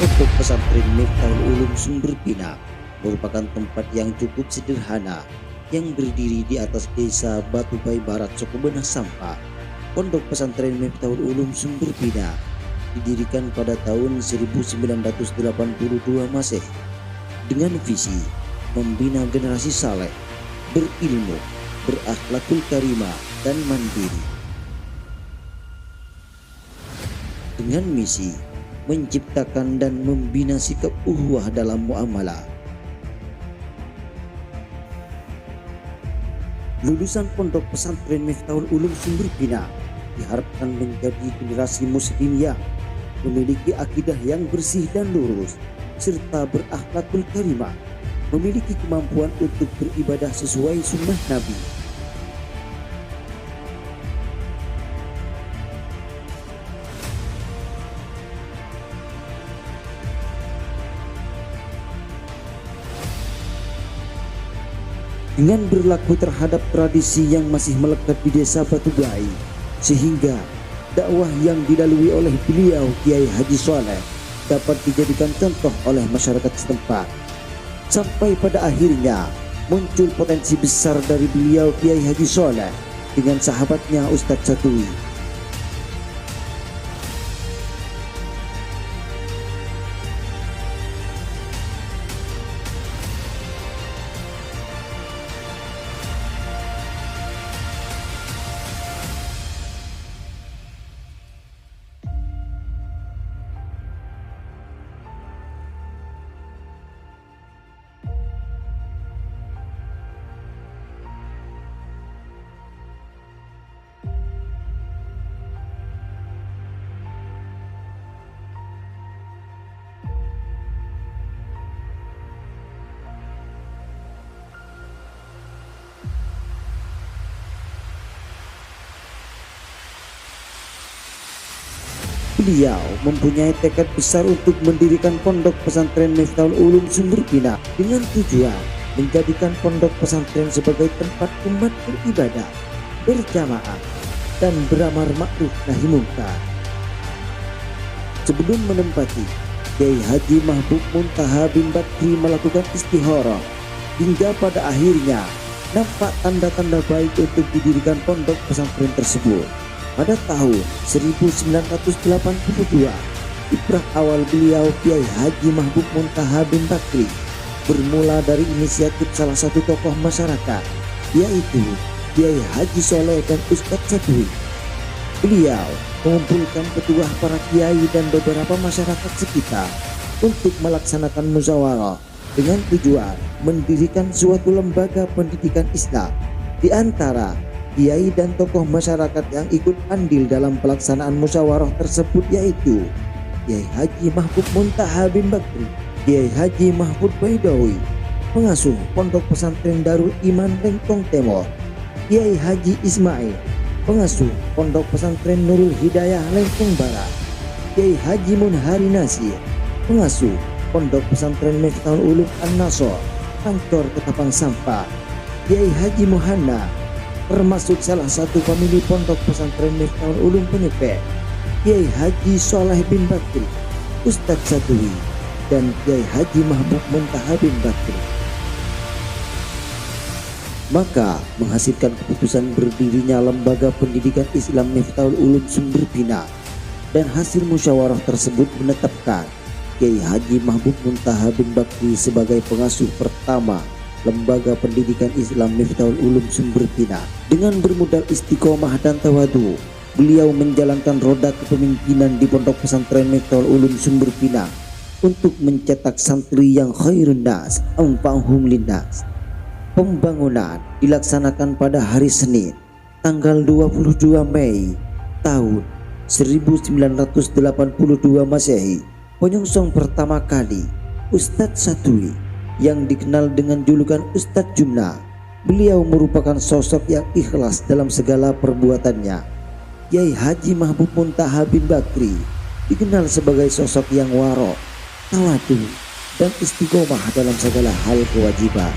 Pondok Pesantren Miftahul Ulum Sumber Bina merupakan tempat yang cukup sederhana yang berdiri di atas desa Batubai Barat, Sukubenah Sampa. Pondok Pesantren Miftahul Ulum Sumber Bina didirikan pada tahun 1982 Masehi dengan visi membina generasi saleh, berilmu, berakhlakul karimah dan mandiri. Dengan misi menciptakan dan membina sikap ukhuwah dalam muamalah. Lulusan Pondok Pesantren Miftahul Ulum Sumber Bina diharapkan menjadi generasi muslim yang memiliki akidah yang bersih dan lurus serta berakhlakul karimah, memiliki kemampuan untuk beribadah sesuai sunnah Nabi. Dengan berlaku terhadap tradisi yang masih melekat di desa Batubai, sehingga dakwah yang dilalui oleh beliau Kiai Haji Soleh dapat dijadikan contoh oleh masyarakat setempat. Sampai pada akhirnya muncul potensi besar dari beliau Kiai Haji Soleh dengan sahabatnya Ustadz Satui. Beliau mempunyai tekad besar untuk mendirikan Pondok Pesantren Miftahul Ulum Sumber Bina dengan tujuan menjadikan pondok pesantren sebagai tempat umat beribadah, berjamaah, dan beramar ma'ruf nahi munkar. Sebelum menempati, Kiai Haji Mahbub Muntaha bin Bakri melakukan istikharah hingga pada akhirnya nampak tanda-tanda baik untuk didirikan pondok pesantren tersebut. Pada tahun 1982, kiprah awal beliau Kiai Haji Mahbub Muntaha bin Bakri bermula dari inisiatif salah satu tokoh masyarakat, yaitu Kiai Haji Soleh dan Ustadz Satui. Beliau mengumpulkan petuah para kiai dan beberapa masyarakat sekitar untuk melaksanakan musyawarah dengan tujuan mendirikan suatu lembaga pendidikan Islam. Di antara kiai dan tokoh masyarakat yang ikut andil dalam pelaksanaan musyawarah tersebut yaitu Kiai Haji Mahbub Muntaha bin Bakri, Kiai Haji Mahfud Baidawi, pengasuh Pondok Pesantren Darul Iman Lengkong Timur, Kiai Haji Ismail, pengasuh Pondok Pesantren Nurul Hidayah Lengkong Barat, Kiai Haji Munhari Nasir, pengasuh Pondok Pesantren Miftahul Ulum An-Nasr, Kantor Ketapang Sampah, Kiai Haji Muhanna, termasuk salah satu pemilik Pondok Pesantren Miftahul Ulum Penyepet, Kiai Haji Soleh bin Bakri, Ustadz Satui, dan Kiai Haji Mahbub Muntaha bin Bakri. Maka menghasilkan keputusan berdirinya Lembaga Pendidikan Islam Miftahul Ulum Sumber Bina, dan hasil musyawarah tersebut menetapkan Kiai Haji Mahbub Muntaha bin Bakri sebagai pengasuh pertama Lembaga Pendidikan Islam Miftahul Ulum Sumber Bina. Dengan bermodal istiqomah dan tawadu, beliau menjalankan roda kepemimpinan di Pondok Pesantren Miftahul Ulum Sumber Bina untuk mencetak santri yang khairun nas anfa'uhum linnas. Pembangunan dilaksanakan pada hari Senin, tanggal 22 Mei tahun 1982 Masehi. Penyongsong pertama kali Ustadz Satui yang dikenal dengan julukan Ustadz Jumna. Beliau merupakan sosok yang ikhlas dalam segala perbuatannya. Kiai Haji Mahbub Muntaha bin Bakri dikenal sebagai sosok yang warok, tawadu, dan istiqomah dalam segala hal kewajiban.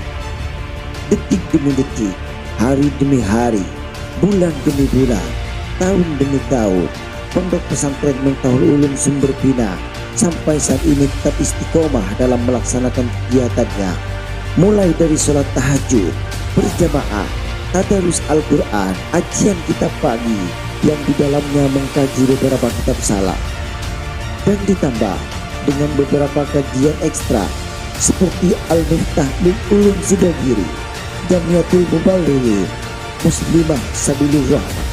Detik demi detik, hari demi hari, bulan demi bulan, tahun demi tahun, Pondok Pesantren Miftahul Ulum Sumber Bina sampai saat ini tetap istiqomah dalam melaksanakan kegiatannya, mulai dari sholat tahajud, berjamaah, tadarus Al-Quran, ajian kitab pagi yang di dalamnya mengkaji beberapa kitab salaf, dan ditambah dengan beberapa kajian ekstra seperti Al-Miftah min Ulum Sidogiri, Jamiatul Mubalighin, Muslimah Sabilur Rahmah.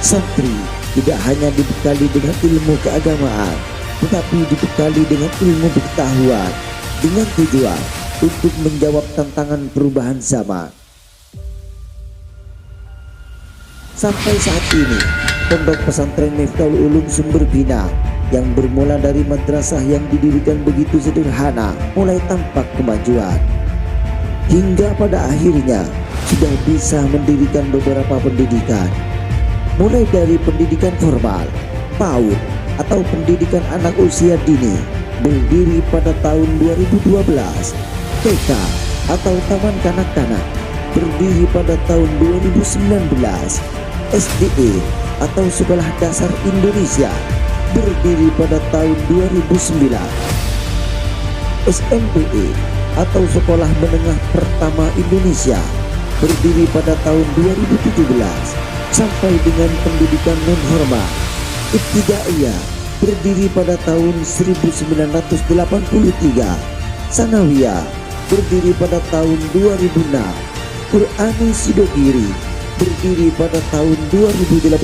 Santri tidak hanya dibekali dengan ilmu keagamaan, tetapi dibekali dengan ilmu pengetahuan dengan tujuan untuk menjawab tantangan perubahan zaman. Sampai saat ini, Pondok Pesantren Miftahul Ulum Sumber Bina yang bermula dari madrasah yang didirikan begitu sederhana mulai tampak kemajuan. Hingga pada akhirnya sudah bisa mendirikan beberapa pendidikan, mulai dari pendidikan formal, PAUD atau pendidikan anak usia dini berdiri pada tahun 2012, TK atau Taman Kanak-Kanak berdiri pada tahun 2019, SDE atau Sekolah Dasar Indonesia berdiri pada tahun 2009, SMPE atau Sekolah Menengah Pertama Indonesia berdiri pada tahun 2017, sampai dengan pendidikan non-formal Ibtidaiyah berdiri pada tahun 1983, Sanawiyah berdiri pada tahun 2006, Qur'ani Sidogiri berdiri pada tahun 2018.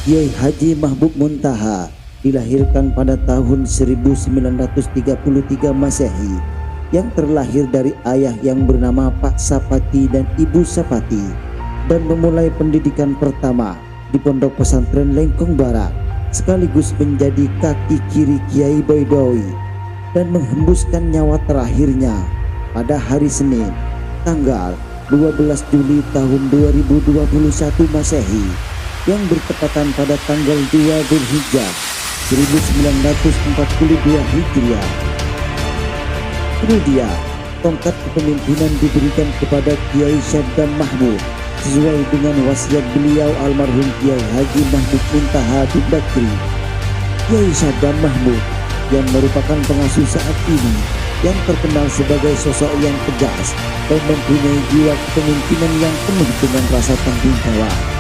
Kiai Haji Mahbub Muntaha dilahirkan pada tahun 1933 Masehi, yang terlahir dari ayah yang bernama Pak Sapati dan Ibu Sapati, dan memulai pendidikan pertama di Pondok Pesantren Lengkong Barat, sekaligus menjadi kaki kiri Kiai Baidowi, dan menghembuskan nyawa terakhirnya pada hari Senin tanggal 12 Juli tahun 2021 Masehi, yang bertepatan pada tanggal 2 Dzulhijjah 1942 Hijriah. Kemudian tongkat kepemimpinan diberikan kepada Kiai Saddam Mahmud sesuai dengan wasiat beliau almarhum Kiai Haji Mahbub Muntaha bin Bakri. Kiai Saddam Mahmud yang merupakan pengasuh saat ini, yang terkenal sebagai sosok yang tegas dan mempunyai jiwa kepemimpinan yang penuh dengan rasa tanggung jawab.